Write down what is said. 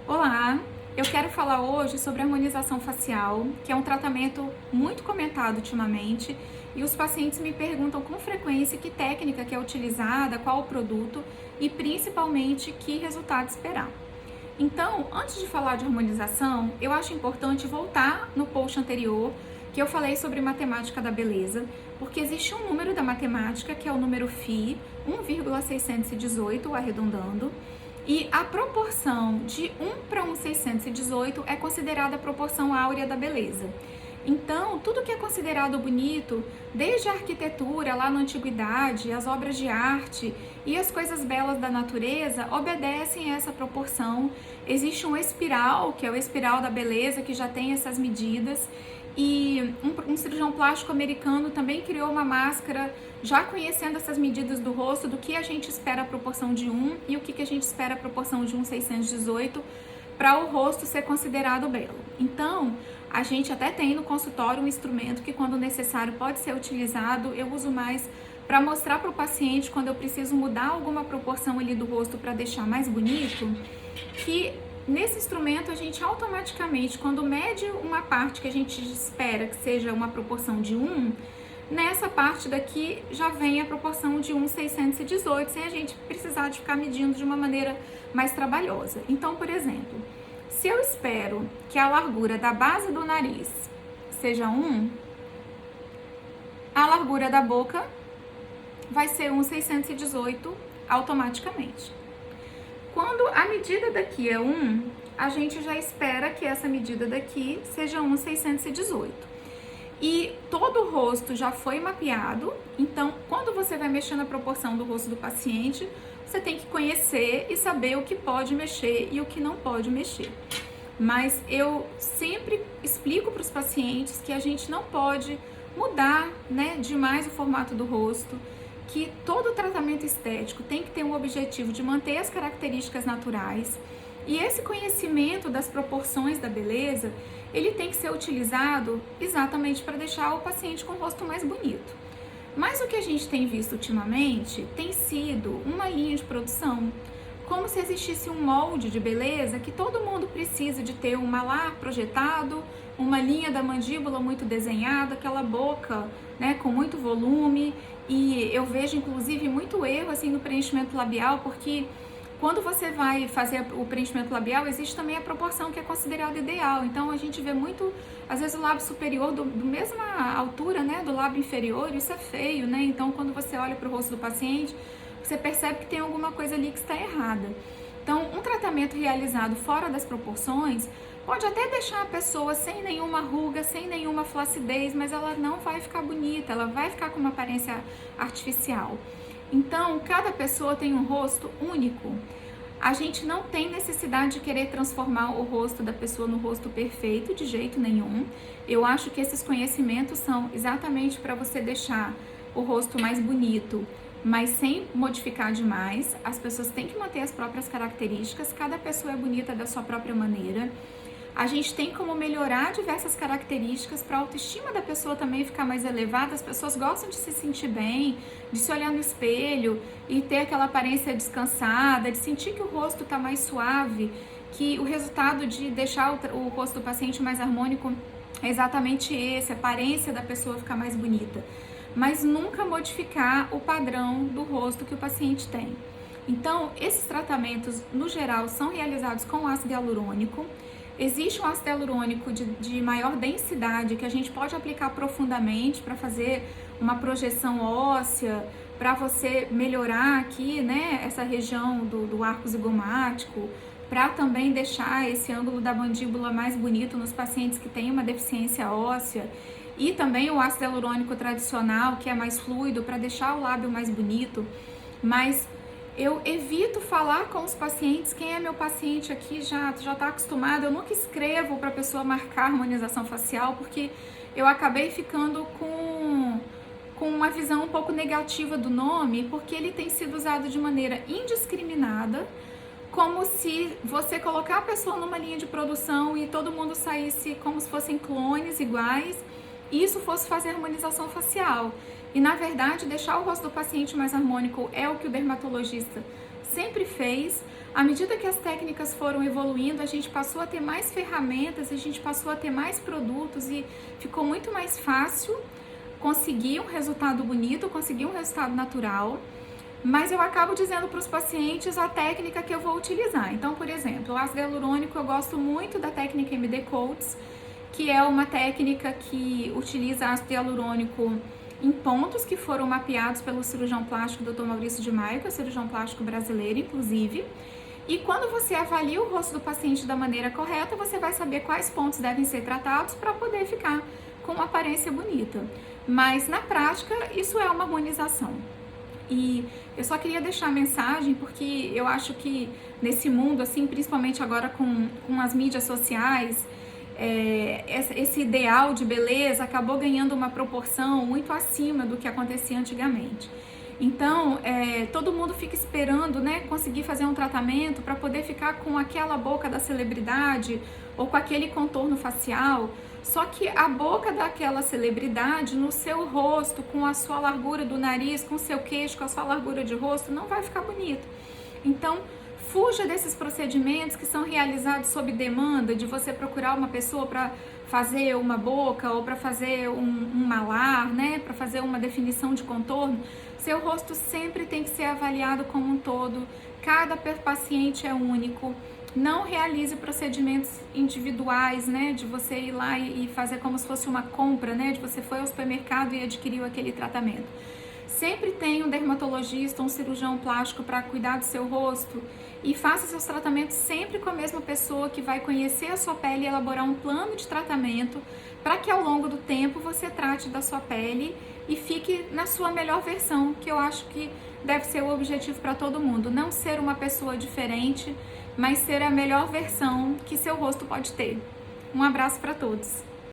Olá, eu quero falar hoje sobre harmonização facial, que é um tratamento muito comentado ultimamente, e os pacientes me perguntam com frequência que técnica que é utilizada, qual o produto e principalmente que resultado esperar. Então, antes de falar de harmonização, eu acho importante voltar no post anterior que eu falei sobre matemática da beleza, porque existe um número da matemática que é o número φ, 1,618 arredondando, e a proporção de 1 para 1,618 é considerada a proporção áurea da beleza. Então, tudo que é considerado bonito, desde a arquitetura lá na antiguidade, as obras de arte e as coisas belas da natureza, obedecem a essa proporção. Existe um espiral, que é o espiral da beleza, que já tem essas medidas. E um cirurgião plástico americano também criou uma máscara, já conhecendo essas medidas do rosto, do que a gente espera a proporção de 1 e o que a gente espera a proporção de 1,618 para o rosto ser considerado belo. Então, a gente até tem no consultório um instrumento que, quando necessário, pode ser utilizado. Eu uso mais para mostrar para o paciente, quando eu preciso mudar alguma proporção ali do rosto para deixar mais bonito, que nesse instrumento a gente automaticamente, quando mede uma parte que a gente espera que seja uma proporção de 1, nessa parte daqui já vem a proporção de 1,618, sem a gente precisar de ficar medindo de uma maneira mais trabalhosa. Então, por exemplo, se eu espero que a largura da base do nariz seja 1, a largura da boca vai ser 1,618 automaticamente. Quando a medida daqui é 1, a gente já espera que essa medida daqui seja 1,618. E todo o rosto já foi mapeado, então quando você vai mexer na proporção do rosto do paciente, você tem que conhecer e saber o que pode mexer e o que não pode mexer. Mas eu sempre explico para os pacientes que a gente não pode mudar, demais o formato do rosto, que todo tratamento estético tem que ter um objetivo de manter as características naturais, e esse conhecimento das proporções da beleza, ele tem que ser utilizado exatamente para deixar o paciente com o rosto mais bonito. Mas o que a gente tem visto ultimamente tem sido uma linha de produção, como se existisse um molde de beleza que todo mundo precisa de ter um malar projetado, uma linha da mandíbula muito desenhada, aquela boca, com muito volume. E eu vejo inclusive muito erro assim no preenchimento labial, porque quando você vai fazer o preenchimento labial, existe também a proporção que é considerada ideal. Então a gente vê muito, às vezes, o lábio superior do mesma altura, do lábio inferior, isso é feio, Então quando você olha para o rosto do paciente, você percebe que tem alguma coisa ali que está errada. Então, um tratamento realizado fora das proporções pode até deixar a pessoa sem nenhuma ruga, sem nenhuma flacidez, mas ela não vai ficar bonita, ela vai ficar com uma aparência artificial. Então, cada pessoa tem um rosto único. A gente não tem necessidade de querer transformar o rosto da pessoa no rosto perfeito, de jeito nenhum. Eu acho que esses conhecimentos são exatamente para você deixar o rosto mais bonito, mas sem modificar demais. As pessoas têm que manter as próprias características, cada pessoa é bonita da sua própria maneira. A gente tem como melhorar diversas características para a autoestima da pessoa também ficar mais elevada. As pessoas gostam de se sentir bem, de se olhar no espelho e ter aquela aparência descansada, de sentir que o rosto está mais suave, que o resultado de deixar o rosto do paciente mais harmônico é exatamente esse, a aparência da pessoa ficar mais bonita. Mas nunca modificar o padrão do rosto que o paciente tem. Então, esses tratamentos, no geral, são realizados com ácido hialurônico. Existe um ácido hialurônico de maior densidade que a gente pode aplicar profundamente para fazer uma projeção óssea, para você melhorar aqui, essa região do arco zigomático, para também deixar esse ângulo da mandíbula mais bonito nos pacientes que têm uma deficiência óssea. E também o ácido hialurônico tradicional, que é mais fluido, para deixar o lábio mais bonito. Mas eu evito falar com os pacientes, quem é meu paciente aqui já está acostumado, eu nunca escrevo para a pessoa marcar harmonização facial, porque eu acabei ficando com uma visão um pouco negativa do nome, porque ele tem sido usado de maneira indiscriminada, como se você colocar a pessoa numa linha de produção e todo mundo saísse como se fossem clones iguais, e isso fosse fazer harmonização facial. E, na verdade, deixar o rosto do paciente mais harmônico é o que o dermatologista sempre fez. À medida que as técnicas foram evoluindo, a gente passou a ter mais ferramentas, a gente passou a ter mais produtos e ficou muito mais fácil conseguir um resultado bonito, conseguir um resultado natural. Mas eu acabo dizendo para os pacientes a técnica que eu vou utilizar. Então, por exemplo, o ácido hialurônico, eu gosto muito da técnica MD Coats, que é uma técnica que utiliza ácido hialurônico em pontos que foram mapeados pelo cirurgião plástico Dr. Maurício de Maio, que é o cirurgião plástico brasileiro, inclusive. E quando você avalia o rosto do paciente da maneira correta, você vai saber quais pontos devem ser tratados para poder ficar com uma aparência bonita. Mas na prática, isso é uma harmonização. E eu só queria deixar a mensagem porque eu acho que nesse mundo, assim, principalmente agora com as mídias sociais, esse ideal de beleza acabou ganhando uma proporção muito acima do que acontecia antigamente. Então, todo mundo fica esperando, né, conseguir fazer um tratamento para poder ficar com aquela boca da celebridade ou com aquele contorno facial. Só que a boca daquela celebridade no seu rosto, com a sua largura do nariz, com o seu queixo, com a sua largura de rosto, não vai ficar bonito. Então, fuja desses procedimentos que são realizados sob demanda, de você procurar uma pessoa para fazer uma boca ou para fazer um malar, né, para fazer uma definição de contorno. Seu rosto sempre tem que ser avaliado como um todo, cada paciente é único. Não realize procedimentos individuais, né, de você ir lá e fazer como se fosse uma compra, né, de você foi ao supermercado e adquiriu aquele tratamento. Sempre tenha um dermatologista, um cirurgião plástico para cuidar do seu rosto e faça seus tratamentos sempre com a mesma pessoa que vai conhecer a sua pele e elaborar um plano de tratamento para que ao longo do tempo você trate da sua pele e fique na sua melhor versão, que eu acho que deve ser o objetivo para todo mundo. Não ser uma pessoa diferente, mas ser a melhor versão que seu rosto pode ter. Um abraço para todos!